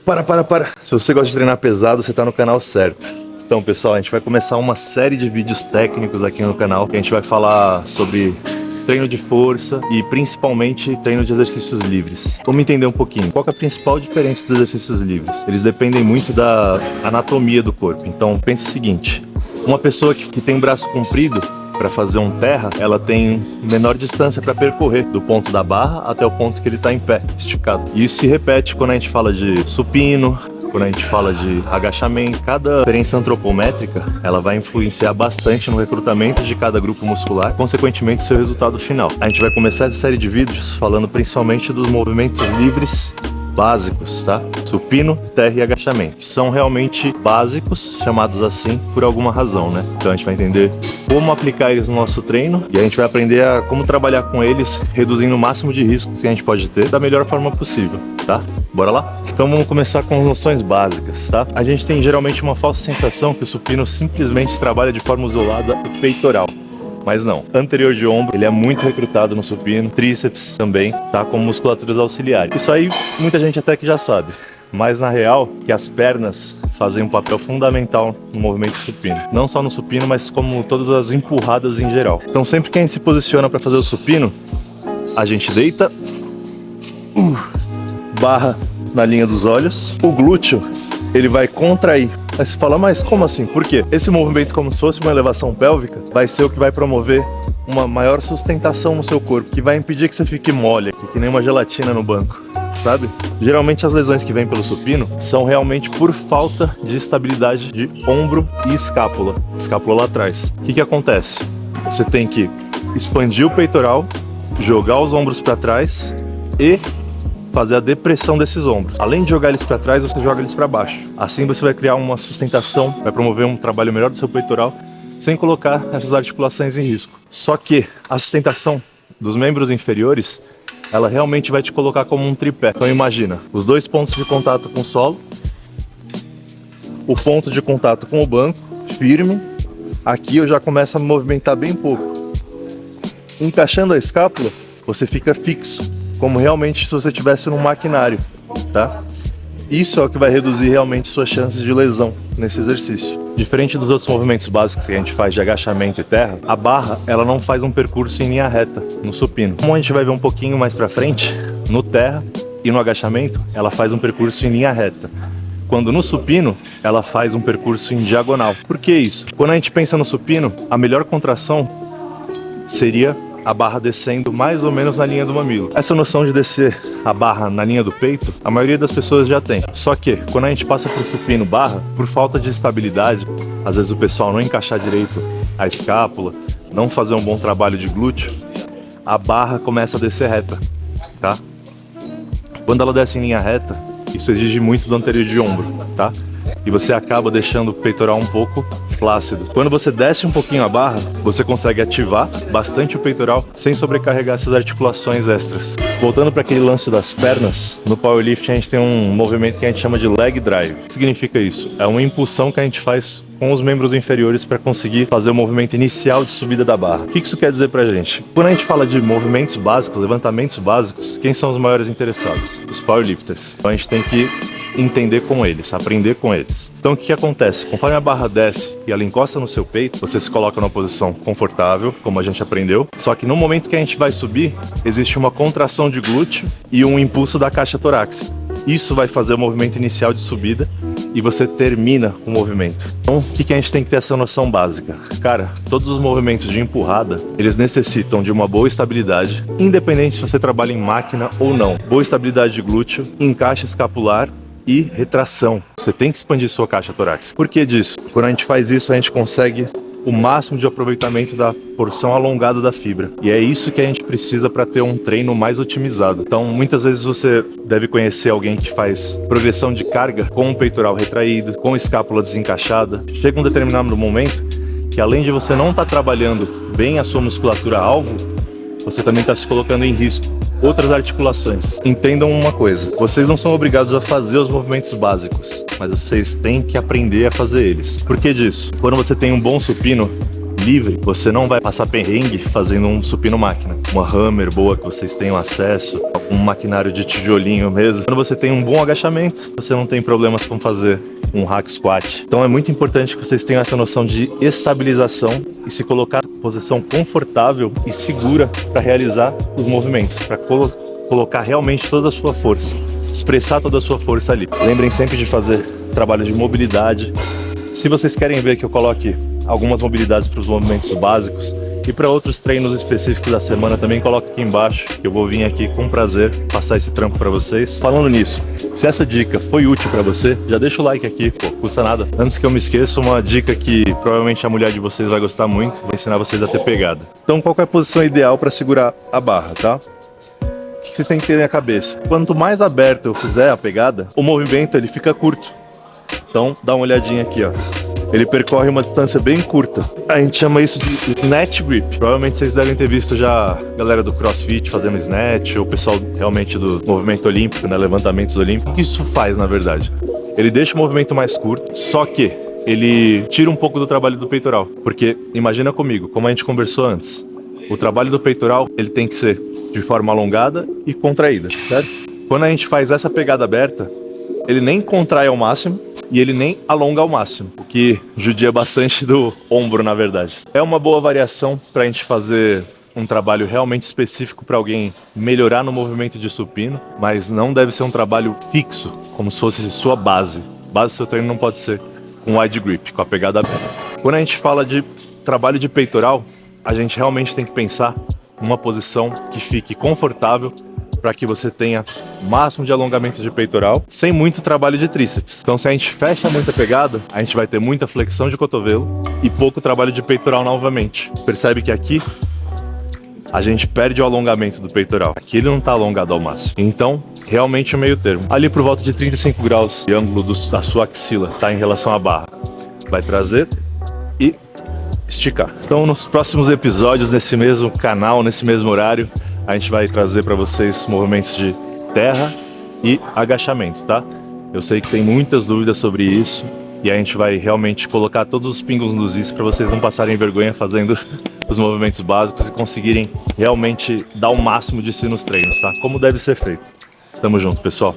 Para. Se você gosta de treinar pesado, você tá no canal certo. Então, pessoal, a gente vai começar uma série de vídeos técnicos aqui no canal, que a gente vai falar sobre treino de força e principalmente treino de exercícios livres. Vamos entender um pouquinho. Qual que é a principal diferença dos exercícios livres? Eles dependem muito da anatomia do corpo. Então, pense o seguinte. Uma pessoa que tem um braço comprido, para fazer um terra, ela tem menor distância para percorrer, do ponto da barra até o ponto que ele está em pé, esticado. E isso se repete quando a gente fala de supino, quando a gente fala de agachamento. Cada diferença antropométrica, ela vai influenciar bastante no recrutamento de cada grupo muscular, consequentemente seu resultado final. A gente vai começar essa série de vídeos falando principalmente dos movimentos livres básicos, tá? Supino, terra e agachamento. São realmente básicos, chamados assim por alguma razão, né? Então a gente vai entender como aplicar eles no nosso treino e a gente vai aprender a como trabalhar com eles, reduzindo o máximo de riscos que a gente pode ter da melhor forma possível, tá? Bora lá? Então vamos começar com as noções básicas, tá? A gente tem geralmente uma falsa sensação que o supino simplesmente trabalha de forma isolada o peitoral. Mas não. Anterior de ombro, ele é muito recrutado no supino. Tríceps também, tá? Como musculaturas auxiliares. Isso aí, muita gente até que já sabe. Mas na real, que as pernas fazem um papel fundamental no movimento supino. Não só no supino, mas como todas as empurradas em geral. Então sempre que a gente se posiciona para fazer o supino, a gente deita, barra na linha dos olhos. O glúteo, ele vai contrair. Aí você fala, mas como assim? Por quê? Esse movimento, como se fosse uma elevação pélvica, vai ser o que vai promover uma maior sustentação no seu corpo, que vai impedir que você fique mole aqui, que nem uma gelatina no banco, sabe? Geralmente as lesões que vêm pelo supino são realmente por falta de estabilidade de ombro e escápula lá atrás. O que acontece? Você tem que expandir o peitoral, jogar os ombros para trás e fazer a depressão desses ombros. Além de jogar eles para trás, você joga eles para baixo. Assim você vai criar uma sustentação, vai promover um trabalho melhor do seu peitoral, sem colocar essas articulações em risco. Só que a sustentação dos membros inferiores, ela realmente vai te colocar como um tripé. Então imagina, os dois pontos de contato com o solo, o ponto de contato com o banco, firme. Aqui eu já começo a me movimentar bem pouco. Encaixando a escápula, você fica fixo, como realmente se você estivesse num maquinário, tá? Isso é o que vai reduzir realmente suas chances de lesão nesse exercício. Diferente dos outros movimentos básicos que a gente faz de agachamento e terra, a barra, ela não faz um percurso em linha reta no supino. Como a gente vai ver um pouquinho mais pra frente, no terra e no agachamento, ela faz um percurso em linha reta. Quando no supino, ela faz um percurso em diagonal. Por que isso? Quando a gente pensa no supino, a melhor contração seria a barra descendo mais ou menos na linha do mamilo. Essa noção de descer a barra na linha do peito, a maioria das pessoas já tem. Só que, quando a gente passa pro supino barra, por falta de estabilidade, às vezes o pessoal não encaixar direito a escápula, não fazer um bom trabalho de glúteo, a barra começa a descer reta, tá? Quando ela desce em linha reta, isso exige muito do anterior de ombro, tá? E você acaba deixando o peitoral um pouco flácido. Quando você desce um pouquinho a barra, você consegue ativar bastante o peitoral sem sobrecarregar essas articulações extras. Voltando para aquele lance das pernas, no powerlifting a gente tem um movimento que a gente chama de leg drive. O que significa isso? É uma impulsão que a gente faz com os membros inferiores para conseguir fazer o movimento inicial de subida da barra. O que isso quer dizer pra gente? Quando a gente fala de movimentos básicos, levantamentos básicos, quem são os maiores interessados? Os powerlifters. Então a gente tem que entender com eles, aprender com eles. Então o que acontece? Conforme a barra desce e ela encosta no seu peito, você se coloca numa posição confortável, como a gente aprendeu, só que no momento que a gente vai subir, existe uma contração de glúteo e um impulso da caixa torácica. Isso vai fazer o movimento inicial de subida e você termina o movimento. Então, o que a gente tem que ter essa noção básica? Cara, todos os movimentos de empurrada, eles necessitam de uma boa estabilidade, independente se você trabalha em máquina ou não. Boa estabilidade de glúteo, encaixe escapular e retração. Você tem que expandir sua caixa torácica. Por que disso? Quando a gente faz isso, a gente consegue o máximo de aproveitamento da porção alongada da fibra. E é isso que a gente precisa para ter um treino mais otimizado. Então, muitas vezes você deve conhecer alguém que faz progressão de carga com o peitoral retraído, com a escápula desencaixada. Chega um determinado momento que, além de você não estar trabalhando bem a sua musculatura alvo, você também está se colocando em risco outras articulações. Entendam uma coisa, vocês não são obrigados a fazer os movimentos básicos, mas vocês têm que aprender a fazer eles. Por que disso? Quando você tem um bom supino livre, você não vai passar perrengue fazendo um supino máquina. Uma hammer boa que vocês tenham acesso, um maquinário de tijolinho mesmo. Quando você tem um bom agachamento, você não tem problemas com fazer um hack squat. Então é muito importante que vocês tenham essa noção de estabilização e se colocar em posição confortável e segura para realizar os movimentos, para colocar realmente toda a sua força, expressar toda a sua força ali. Lembrem sempre de fazer trabalho de mobilidade. Se vocês querem ver que eu coloque algumas mobilidades para os movimentos básicos e para outros treinos específicos da semana, também coloca aqui embaixo, que eu vou vir aqui com prazer passar esse trampo para vocês. Falando nisso, se essa dica foi útil para você, já deixa o like aqui, pô, custa nada. Antes que eu me esqueça, uma dica que provavelmente a mulher de vocês vai gostar muito, vou ensinar vocês a ter pegada. Então, qual é a posição ideal para segurar a barra, tá? O que vocês têm que ter na cabeça? Quanto mais aberto eu fizer a pegada, o movimento ele fica curto. Então, dá uma olhadinha aqui, ó. Ele percorre uma distância bem curta. A gente chama isso de snatch grip. Provavelmente vocês devem ter visto já a galera do CrossFit fazendo snatch, ou o pessoal realmente do movimento olímpico, né, levantamentos olímpicos. O que isso faz, na verdade? Ele deixa o movimento mais curto, só que ele tira um pouco do trabalho do peitoral. Porque, imagina comigo, como a gente conversou antes, o trabalho do peitoral ele tem que ser de forma alongada e contraída, certo? Quando a gente faz essa pegada aberta, ele nem contrai ao máximo, e ele nem alonga ao máximo, o que judia bastante do ombro, na verdade. É uma boa variação para a gente fazer um trabalho realmente específico para alguém melhorar no movimento de supino, mas não deve ser um trabalho fixo, como se fosse sua base. Base do seu treino não pode ser com wide grip, com a pegada aberta. Quando a gente fala de trabalho de peitoral, a gente realmente tem que pensar numa posição que fique confortável, para que você tenha o máximo de alongamento de peitoral, sem muito trabalho de tríceps. Então, se a gente fecha muito a pegada, a gente vai ter muita flexão de cotovelo e pouco trabalho de peitoral novamente. Percebe que aqui a gente perde o alongamento do peitoral. Aqui ele não está alongado ao máximo. Então, realmente o meio termo. Ali por volta de 35 graus de ângulo da sua axila, tá, em relação à barra. Vai trazer e esticar. Então, nos próximos episódios, nesse mesmo canal, nesse mesmo horário, a gente vai trazer para vocês movimentos de terra e agachamento, tá? Eu sei que tem muitas dúvidas sobre isso e a gente vai realmente colocar todos os pingos nos is para vocês não passarem vergonha fazendo os movimentos básicos e conseguirem realmente dar o máximo de si nos treinos, tá? Como deve ser feito. Tamo junto, pessoal.